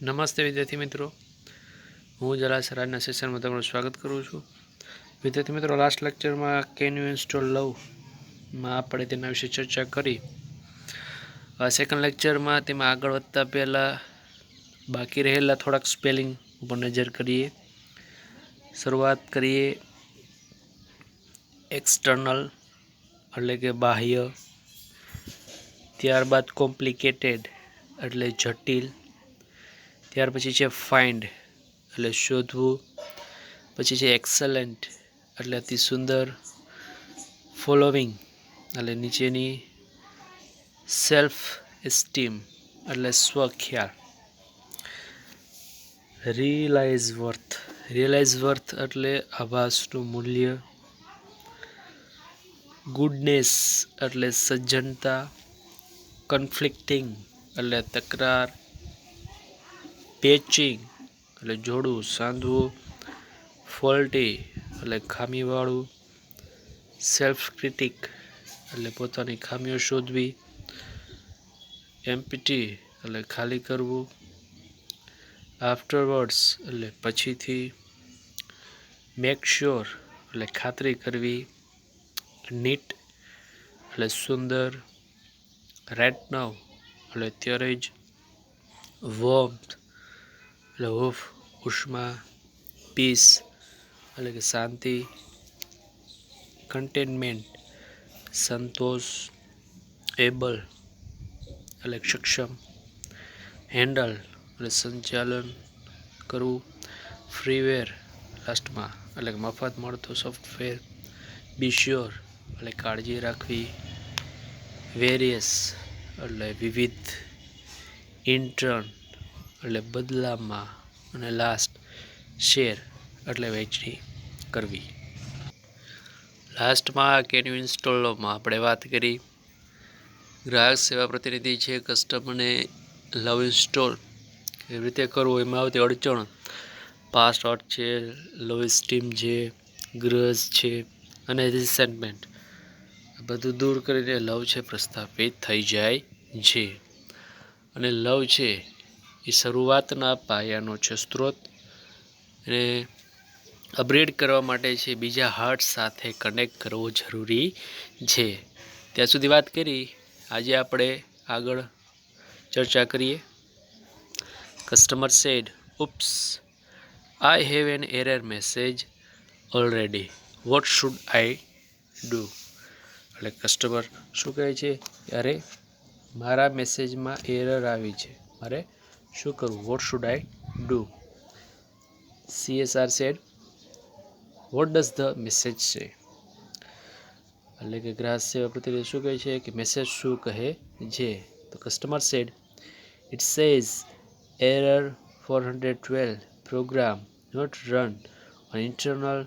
નમસ્તે વિદ્યાર્થી મિત્રો, હું જલાશય રાજના સેશનમાં તમારું સ્વાગત કરું છું. વિદ્યાર્થી મિત્રો, લાસ્ટ લેક્ચરમાં કેન યુ ઇન્સ્ટોલ લવમાં આપણે તેના વિશે ચર્ચા કરી. સેકન્ડ લેક્ચરમાં તેમાં આગળ વધતા પહેલાં બાકી રહેલા થોડાક સ્પેલિંગ ઉપર નજર કરીએ. શરૂઆત કરીએ એક્સટર્નલ એટલે કે બાહ્ય, ત્યારબાદ કોમ્પ્લિકેટેડ એટલે જટિલ, ત્યાર પછી છે ફાઇન્ડ એટલે શોધવું, પછી છે એક્સલન્ટ એટલે અતિ સુંદર, ફોલોવિંગ એટલે નીચેની, સેલ્ફ એસ્ટીમ એટલે સ્વખ્યાલ, રિયલાઇઝ વર્થ એટલે આભાસનું મૂલ્ય, ગુડનેસ એટલે સજ્જનતા, કન્ફ્લિક્ટિંગ એટલે તકરાર, પેચિંગ એટલે જોડવું સાંધવું, ફોલ્ટી એટલે ખામીવાળું, સેલ્ફ ક્રિટિક એટલે પોતાની ખામીઓ શોધવી, એમ્પ્ટી એટલે ખાલી કરવું, આફ્ટરવર્ડ્સ એટલે પછીથી, મેક શ્યોર એટલે ખાતરી કરવી, નીટ એટલે સુંદર, રાઇટ નાઉ એટલે અત્યારે જ, વોર્મ્થ એટલે હૂંફ ઉષ્મા, પીસ એટલે કે શાંતિ, કન્ટેનમેન્ટ સંતોષ, એબલ એટલે સક્ષમ, હેન્ડલ એટલે સંચાલન કરવું, ફ્રીવેર લાસ્ટમાં એટલે કે મફત મળતો સોફ્ટવેર, બી શ્યોર એટલે કાળજી રાખવી, વેરિયસ એટલે વિવિધ, ઇન્ટર્ન એટલે બદલામાં, અને લાસ્ટ શેર એટલે વહેંચણી કરવી. લાસ્ટમાં કેન યુ ઇન્સ્ટોલ લવમાં આપણે વાત કરી ગ્રાહક સેવા પ્રતિનિધિ છે કસ્ટમરને લવ ઇન્સ્ટોલ કેવી રીતે કરવું, એમાં આવતી અડચણ, પાસવર્ડ છે, લવ સ્ટીમ છે, ગ્રજ છે અને રિસેન્ટમેન્ટ બધું દૂર કરીને લવ છે પ્રસ્થાપિત થઈ જાય છે. અને લવ છે એ શરૂઆતના પાયાનો છે સ્ત્રોત, અને અપગ્રેડ કરવા માટે છે બીજા હાર્ટ સાથે કનેક્ટ કરવો જરૂરી છે. ત્યાં સુધી વાત કરી. આજે આપણે આગળ ચર્ચા કરીએ. Customer said, oops, I have an error message already, what should I do? એટલે કસ્ટમર શું કહે છે, અરે મારા મેસેજમાં એરર આવી છે, મારે શું કરવું, what should I do? CSR said, what does the message say? એટલે કે ગ્રાહક સેવા પ્રતિનિધિ શું કહે છે કે મેસેજ શું કહે છે? તો customer said, it says error 412 program not run on internal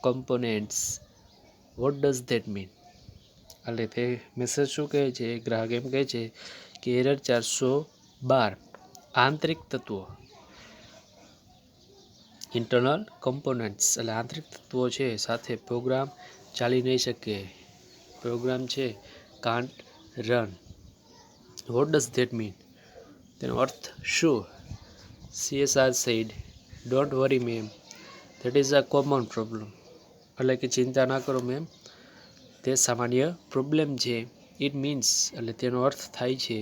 components, what does that mean? એટલે તે મેસેજ શું કહે છે, ગ્રાહક એમ કહે છે કે એરર 412 આંતરિક તત્વો, ઇન્ટરનલ કમ્પોનન્ટ્સ એટલે આંતરિક તત્વો છે સાથે પ્રોગ્રામ ચાલી નહીં શકે, પ્રોગ્રામ છે can't run. What does that mean? તેનો અર્થ શું? CSR said, don't worry ma'am, that is a common problem. એટલે કે ચિંતા ના કરો મેમ, તે સામાન્ય પ્રોબ્લેમ છે. ઇટ મીન્સ એટલે તેનો અર્થ થાય છે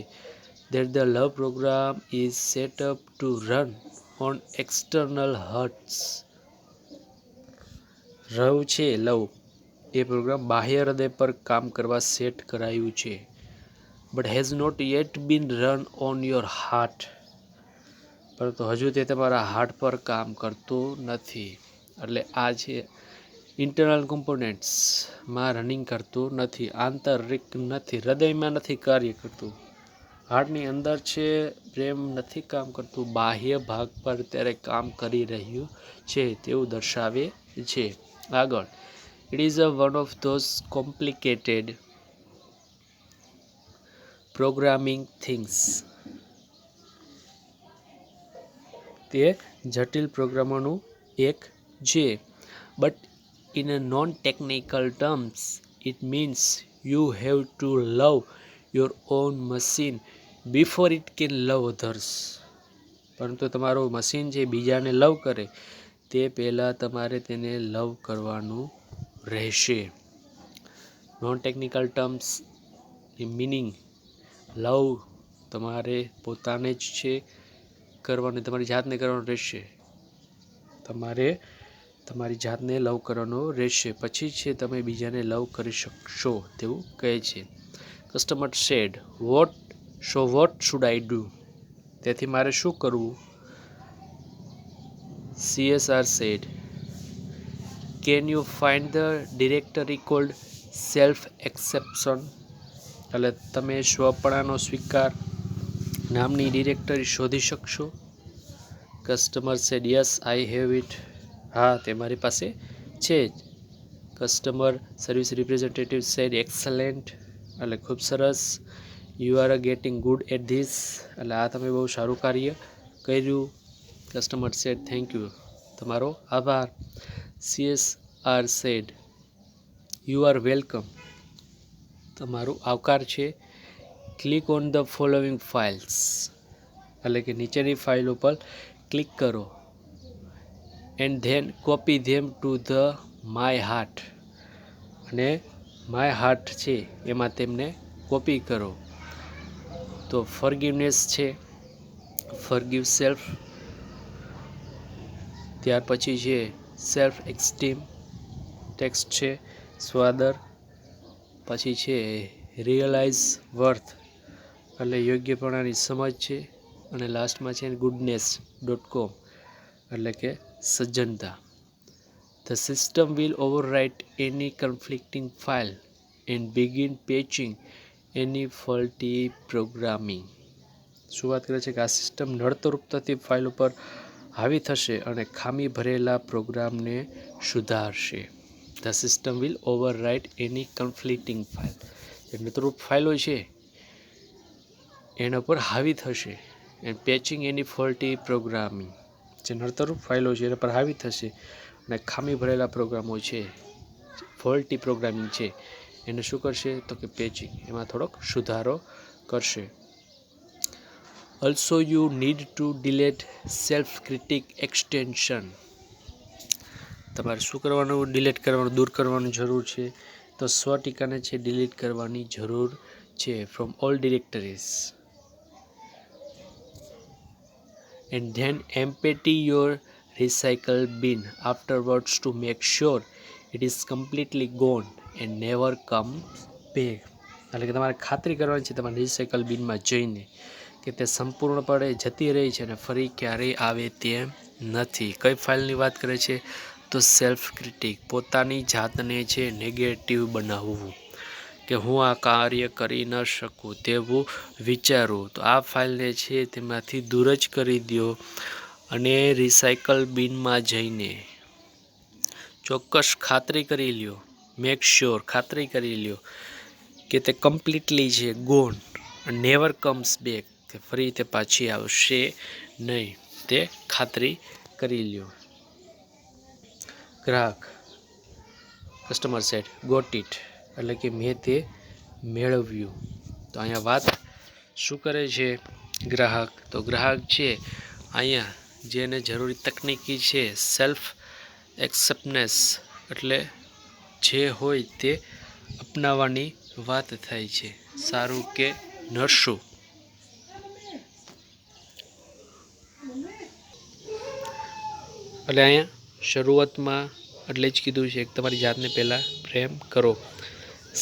that the love program is set up to run on external hurts. રવ છે લવ એ પ્રોગ્રામ બાહ્ય હૃદય પર કામ કરવા સેટ કરાયું છે, but has not yet been run on your heart, પરંતુ હજુ તે તમારા હાર્ટ પર કામ કરતું નથી. એટલે આ છે ઇન્ટરનલ કમ્પોનેન્ટ્સમાં રનિંગ કરતું નથી, આંતરિક નથી, હૃદયમાં નથી કાર્ય કરતું, હાર્ટની અંદર છે, પ્રેમ નથી કામ કરતું, બાહ્ય ભાગ પર ત્યારે કામ કરી રહ્યું છે તેવું દર્શાવે છે. આગળ, it is a one of those complicated programming things, તે જટિલ પ્રોગ્રામોનું એક છે. But in a non technical terms it means you have to love your own machine before it can love others. પરંતુ તમારું મશીન જે બીજાને લવ કરે તે પહેલાં તમારે તેને લવ કરવાનું રહેશે. નોન ટેકનિકલ ટર્મ્સ મિનિંગ લવ તમારે પોતાને જ છે કરવાનું, તમારી જાતને કરવાનું રહેશે. તમારે તમારી જાતને લવ કરવાનો રહેશે, પછી છે તમે બીજાને લવ કરી શકશો તેવું કહે છે. Customer said what should I do? તેથી મારે શું કરવું? CSR said, can you find the directory called self-acceptance? એટલે તમે સ્વપણાનો સ્વીકાર નામની ડિરેક્ટરી શોધી શકશો? Customer said yes I have it. હા, તે મારી પાસે છે જ. Customer service representative said excellent, એટલે ખૂબ સરસ. You are getting good at this, એટલે આ તમે બહુ સારું કાર્ય કર્યું. કસ્ટમર સેડ થેન્ક યુ, તમારો આભાર. CSR said you are welcome, તમારું આવકાર છે. Click on the following files, એટલે કે નીચેની ફાઇલ ઉપર ક્લિક કરો. And then copy them to the my heart, અને માય હાર્ટ છે એમાં તેમને કોપી કરો. તો ફોરગિવનેસ છે, ફોરગિવ સેલ્ફ. ત્યાર પછી છે સેલ્ફ એસ્ટીમ, ટેક્સ્ટ છે સ્વાદર. પછી છે રિયલાઇઝ વર્થ, એટલે યોગ્યપણાની સમજ છે. અને લાસ્ટમાં છે goodness.com, એટલે કે સજ્જનતા. The system will overwrite any conflicting file and begin patching any faulty programming. શું વાત કરે છે કે આ સિસ્ટમ નડતરરૂપ થતી ફાઇલ ઉપર હાવી થશે અને ખામી ભરેલા પ્રોગ્રામને સુધારશે. The system will overwrite any conflicting file, જે નડતરરૂપ ફાઇલો છે એના પર હાવી થશે. And patching any faulty programming, જે નડતરરૂપ ફાઇલો છે એના પર હાવી થશે અને ખામી ભરેલા પ્રોગ્રામો છે, ફોલ્ટી પ્રોગ્રામિંગ છે, એને શું કરશે તો કે પેચિંગ, એમાં થોડોક સુધારો કરશે. Also you need to delete self-critic extension. તમારે શું કરવાનું? ડિલીટ કરવાનું, દૂર કરવાની જરૂર છે. તો સ્વટીકાને છે ડિલીટ કરવાની જરૂર છે from all directories. And then empty your recycle bin afterwards to make sure it is completely gone and never come back. એટલે કે તમારે ખાતરી કરવાની છે તમારા રિસાયકલ બિનમાં જઈને કે તે સંપૂર્ણપણે જતી રહી છે અને ફરી ક્યારેય આવે તેમ નથી. કઈ ફાઇલની વાત કરે છે? તો સેલ્ફ ક્રિટિક, પોતાની જાતને છે નેગેટિવ બનાવવું, કે હું આ કાર્ય કરી ન શકું તેવું વિચારવું. તો આ ફાઇલને છે તેમાંથી દૂર જ કરી દો અને રિસાયકલ બિનમાં જઈને ચોક્કસ ખાતરી કરી લ્યો, મેક શ્યોર, ખાતરી કરી લ્યો કે તે કમ્પ્લીટલી છે ગોન, નેવર કમ્સ બેક, કે ફરી તે પાછી આવશે નહીં, તે ખાતરી કરી લ્યો. ગ્રાહક કસ્ટમર સેડ ગોટ ઇટ, એટલે કે મેં તે મેળવ્યું. તો અહીંયા વાત શું કરે છે ગ્રાહક? તો ગ્રાહક છે અહીંયા જેને જરૂરી તકનીકી છે સેલ્ફ એક્સેપ્ટન્સ, એટલે જે હોય તે અપનાવવાની વાત થાય છે. સારું કે નરશું. એટલે અહીંયા શરૂઆતમાં એટલે જ કીધું છે કે તમારી જાતને પહેલાં પ્રેમ કરો.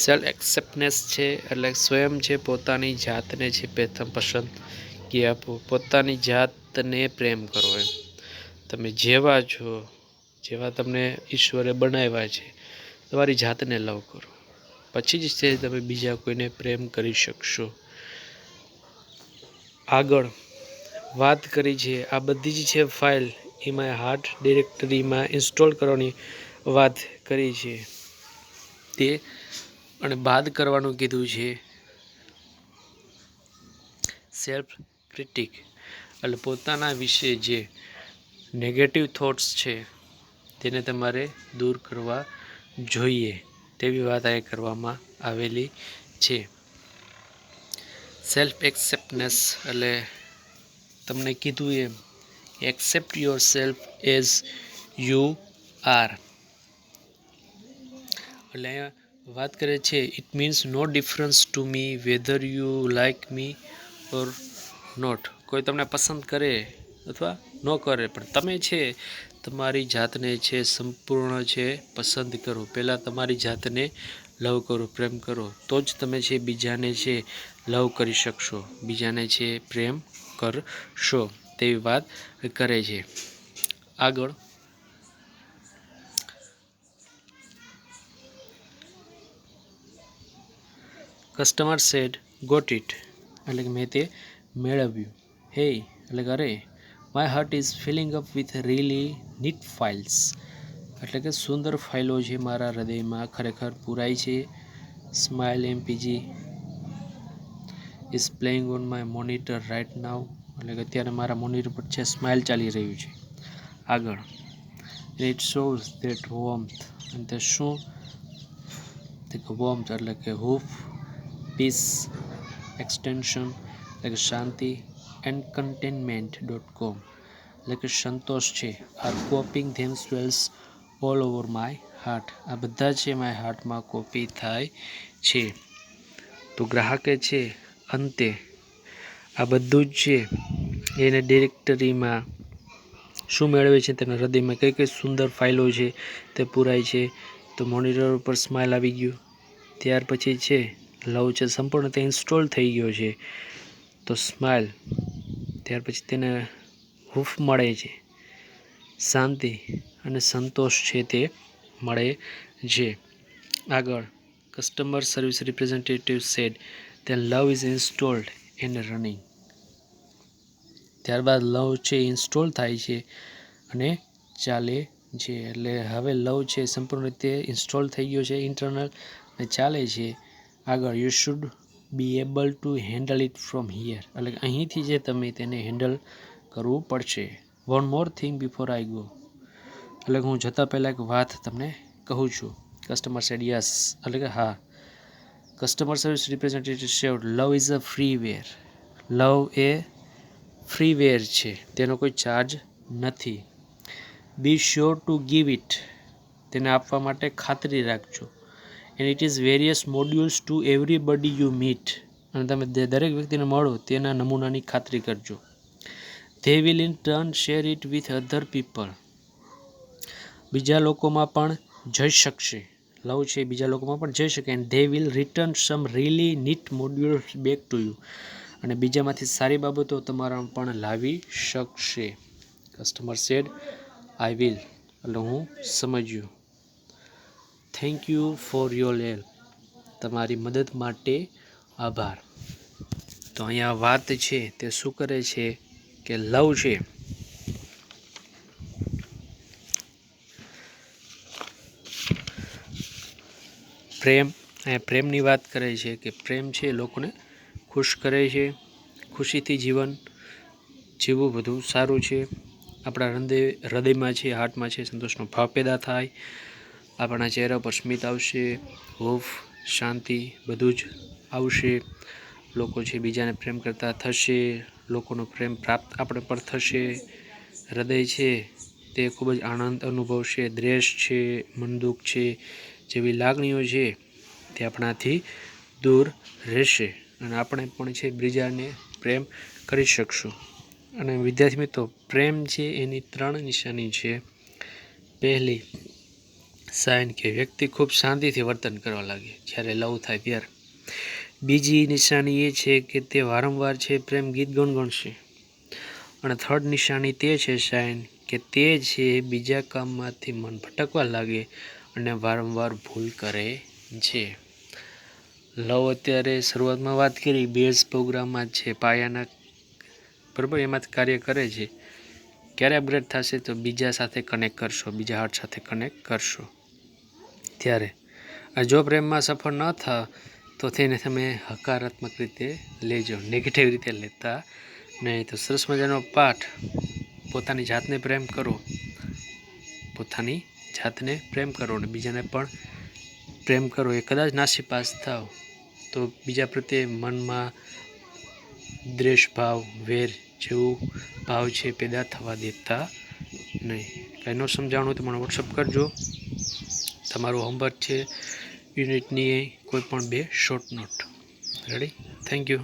સેલ્ફ એક્સેપ્ટન્સ છે એટલે સ્વયં છે પોતાની જાતને છે પ્રથમ પસંદગી આપો, પોતાની જાતને પ્રેમ કરો. એમ તમે જેવા છો, જેવા તમને ઈશ્વરે બનાવ્યા છે, તમારી જાતને લવ કરો, પછી જ છે તમે બીજા કોઈને પ્રેમ કરી શકશો. આગળ વાત કરી છે આ બધી જ છે ફાઇલ એમાં હાર્ટ ડિરેક્ટરીમાં ઇન્સ્ટોલ કરવાની વાત કરી છે તે, અને બાદ કરવાનું કીધું છે સેલ્ફ ક્રિટિક, એટલે પોતાના વિશે જે નેગેટિવ થોટ્સ છે તેને તમારે દૂર કરવા જોઈએ તેવી વાત અહીં કરવામાં આવેલી છે. સેલ્ફ એક્સેપ્ટન્સ એટલે તમને કીધું એમ accept yourself as you are. એટલે અહીંયા વાત કરે છે it means no difference to me whether you like me or not. કોઈ તમને પસંદ કરે અથવા ન કરે, પણ તમે છે તમારી જાતને છે સંપૂર્ણ છે પસંદ કરો. પહેલાં તમારી જાતને લવ કરો, પ્રેમ કરો, તો જ તમે છે બીજાને છે લવ કરી શકશો, બીજાને છે પ્રેમ કરશો, તેવી વાત કરે છે. આગળ કસ્ટમર સેડ ગોટ ઇટ, એટલે કે મેં તે મેળવ્યું. હે એટલે કે અરે, my heart is filling up with really neat files, એટલે કે સુંદર ફાઇલો છે મારા હૃદયમાં ખરેખર પૂરાય છે. Smile MPG is playing on my monitor right now, એટલે કે અત્યારે મારા મોનિટર પર છે સ્માઇલ ચાલી રહ્યું છે. આગળ ઇટ શોઝ ધેટ વોર્મથ, અને તે શું વોર્મથ એટલે કે હૂફ, પીસ, એક્સટેન્શન એટલે કે શાંતિ, એન્ડ contentment.com એટલે કે સંતોષ છે. Are coping themselves all over my heart, આ બધા છે માય હાર્ટમાં કોપી થાય છે. તો ગ્રાહકે છે અંતે આ બધું જ છે એને ડિરેક્ટરીમાં શું મેળવે છે, તેના હૃદયમાં કઈ કઈ સુંદર ફાઇલો છે તે પૂરાય છે. તો મોનિટર ઉપર સ્માઇલ આવી ગયું. ત્યાર પછી છે લવ છે સંપૂર્ણ તે ઇન્સ્ટોલ થઈ ગયો છે, તો સ્માઇલ. ત્યાર પછી તેને હૂફ મળે છે, શાંતિ અને સંતોષ છે તે મળે છે. આગળ customer service representative said then love is installed and running. ત્યારબાદ લવ છે ઇન્સ્ટોલ થાય છે અને ચાલે છે. એટલે હવે લવ છે સંપૂર્ણ રીતે ઇન્સ્ટોલ થઈ ગયો છે ઇન્ટરનલ અને ચાલે છે. આગળ you should be able to handle it from here, એટલે અહીંથી જે તમે તેને હેન્ડલ કરવું પડશે. One more thing before I go, એટલે હું જતાં પહેલાં એક વાત તમને કહું છું. કસ્ટમર સેડ યસ, એટલે કે હા. Customer service representative said love is a freeware, love એ ફ્રીવેર છે, તેનો કોઈ ચાર્જ નથી. Be sure to give it, તેને આપવા માટે ખાતરી રાખજો. And it is various modules to everybody you meet, અને તમે દરેક વ્યક્તિને મળો તેના નમૂનાની ખાતરી કરજો. They will in turn share it with other people, બીજા લોકોમાં પણ જઈ શકશે. લવ છે બીજા લોકોમાં પણ જઈ શકે. And they will return some really neat modules back to you, અને બીજામાંથી સારી બાબતો તમારા પણ લાવી શકશે. કસ્ટમર સેડ આઈ વિલ, એટલે હું સમજ્યું. Thank you for your help, તમારી મદદ માટે આભાર. તો અહીંયા વાત છે તે શું કરે છે કે લવ છે પ્રેમ, અહીંયા પ્રેમની વાત કરે છે કે પ્રેમ છે લોકોને ખુશ કરે છે, ખુશીથી જીવન જીવવું બધું સારું છે. આપણા હૃદયમાં છે, હાર્ટમાં છે સંતોષનો ભાવ પેદા થાય, આપણા ચહેરા પર સ્મિત આવશે, હૂફ, શાંતિ બધું જ આવશે. લોકો છે બીજાને પ્રેમ કરતા થશે, લોકોનો પ્રેમ પ્રાપ્ત આપણે પર થશે. હૃદય છે તે ખૂબ જ આનંદ અનુભવશે. દ્વેષ છે, મનદુખ છે જેવી લાગણીઓ છે તે આપણાથી દૂર રહેશે, અને આપણે પણ છે બીજાને પ્રેમ કરી શકશું. અને વિદ્યાર્થી મિત્રો, પ્રેમ છે એની 3 નિશાની છે. પહેલી સાઇન કે વ્યક્તિ ખૂબ શાંતિથી વર્તન કરવા લાગે જ્યારે લવ થાય ત્યારે. બીજી નિશાની એ છે કે તે વારંવાર છે પ્રેમ ગીત ગુણગુણશે. અને થર્ડ નિશાની તે છે સાઇન કે તે છે બીજા કામમાંથી મન ભટકવા લાગે અને વારંવાર ભૂલ કરે છે. લવ અત્યારે શરૂઆતમાં વાત કરી બેઝ પ્રોગ્રામમાં છે, પાયાના બરાબર એમાં કાર્ય કરે છે. ક્યારે અપગ્રેડ થશે તો બીજા સાથે કનેક્ટ કરશો, બીજા હાર્ટ સાથે કનેક્ટ કરશો ત્યારે. જો પ્રેમમાં સફળ ન થાવ તો તેને તમે હકારાત્મક રીતે લેજો, નેગેટિવ રીતે લેતા નહીં. તો સરસ મજાનો પાઠ, પોતાની જાતને પ્રેમ કરો, પોતાની જાતને પ્રેમ કરો અને બીજાને પણ પ્રેમ કરો. એ કદાચ નાસીપાસ થાવ તો બીજા પ્રત્યે મનમાં દ્વેષ ભાવ, વેર જેવું ભાવ છે પેદા થવા દેતા નહીં. કાંઈ ન સમજાણું તો મને વોટ્સઅપ કરજો. તમારું હોમવર્ક છે યુનિટની કોઈ પણ 2 short note. Ready? Thank you.